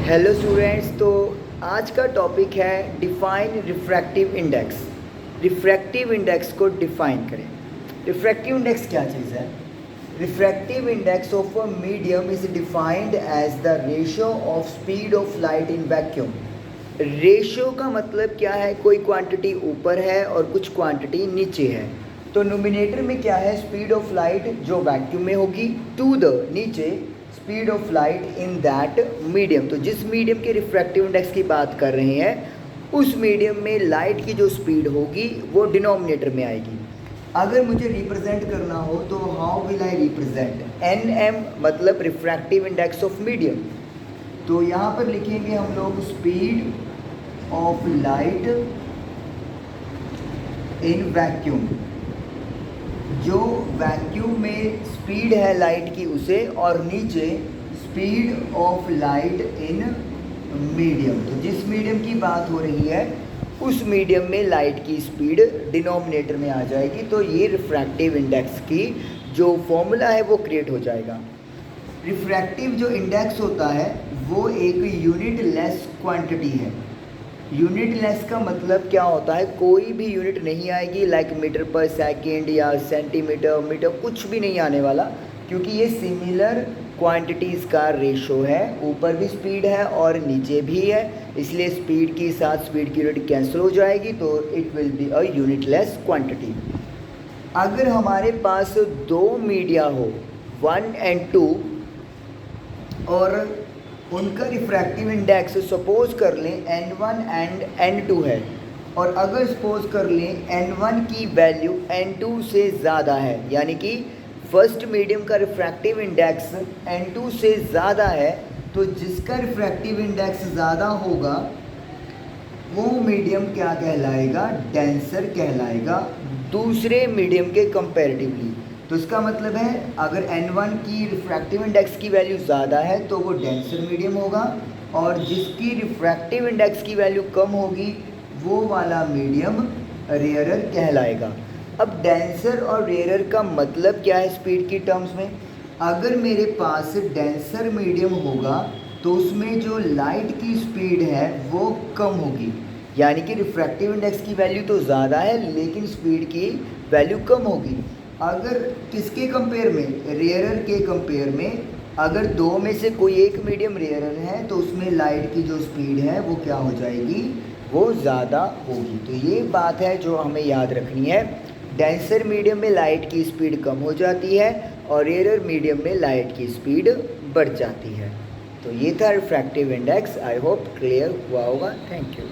Hello students. तो आज का टॉपिक है define refractive index. Refractive index को डिफाइन करें। रिफ्रैक्टिव इंडेक्स क्या चीज़ है? Refractive index of a medium is defined as the ratio of speed of light in vacuum. Ratio का मतलब क्या है? कोई क्वांटिटी ऊपर है और कुछ क्वांटिटी नीचे है। तो नोमिनेटर में क्या है? स्पीड ऑफ लाइट जो वैक्यूम में होगी टू द नीचे speed of light in that medium. तो जिस मीडियम के रिफ्रैक्टिव इंडेक्स की बात कर रहे हैं उस मीडियम में लाइट की जो स्पीड होगी वो डिनोमिनेटर में आएगी। अगर मुझे रिप्रेजेंट करना हो तो how will I represent? N M मतलब रिफ्रैक्टिव इंडेक्स ऑफ मीडियम। तो यहाँ पर लिखेंगे हम लोग speed of light in vacuum. जो वैक्यूम में स्पीड है लाइट की उसे, और नीचे speed of light in medium. तो जिस मीडियम की बात हो रही है उस मीडियम में लाइट की स्पीड डिनोमिनेटर में आ जाएगी। तो ये रिफ्रैक्टिव इंडेक्स की जो फॉर्मूला है वो क्रिएट हो जाएगा। रिफ्रैक्टिव जो इंडेक्स होता है वो एक यूनिट लेस क्वांटिटी है। यूनिट लेस का मतलब क्या होता है? कोई भी यूनिट नहीं आएगी, लाइक मीटर पर सेकेंड या सेंटीमीटर मीटर, कुछ भी नहीं आने वाला, क्योंकि ये सिमिलर क्वांटिटीज़ का रेशो है। ऊपर भी स्पीड है और नीचे भी है, इसलिए स्पीड के साथ स्पीड की यूनिट कैंसिल हो जाएगी, तो it will be a unit less quantity. अगर हमारे पास दो मीडिया हो 1 and 2 और उनका रिफ्रैक्टिव इंडेक्स सपोज कर लें n1 एंड n2 है, और अगर सपोज कर लें n1 की वैल्यू n2 से ज़्यादा है, यानी कि फर्स्ट मीडियम का रिफ्रैक्टिव इंडेक्स n2 से ज़्यादा है, तो जिसका रिफ्रैक्टिव इंडेक्स ज़्यादा होगा वो मीडियम क्या कहलाएगा? डेंसर कहलाएगा दूसरे मीडियम के कंपैरेटिवली। तो इसका मतलब है अगर n1 की रिफ्रैक्टिव इंडेक्स की वैल्यू ज़्यादा है तो वो डेंसर मीडियम होगा, और जिसकी रिफ्रैक्टिव इंडेक्स की वैल्यू कम होगी वो वाला मीडियम रेयरर कहलाएगा। अब डेंसर और रेयरर का मतलब क्या है स्पीड की टर्म्स में? अगर मेरे पास डेंसर मीडियम होगा तो उसमें जो लाइट की स्पीड है वो कम होगी, यानी कि रिफ्रैक्टिव इंडेक्स की वैल्यू तो ज़्यादा है लेकिन स्पीड की वैल्यू कम होगी। अगर किसके कंपेयर में? रेयरर के कंपेयर में। अगर दो में से कोई एक मीडियम रेयरर है तो उसमें लाइट की जो स्पीड है वो क्या हो जाएगी? वो ज़्यादा होगी। तो ये बात है जो हमें याद रखनी है। डेंसर मीडियम में लाइट की स्पीड कम हो जाती है और रेयरर मीडियम में लाइट की स्पीड बढ़ जाती है। तो ये था refractive index. I hope clear हुआ होगा। Thank you.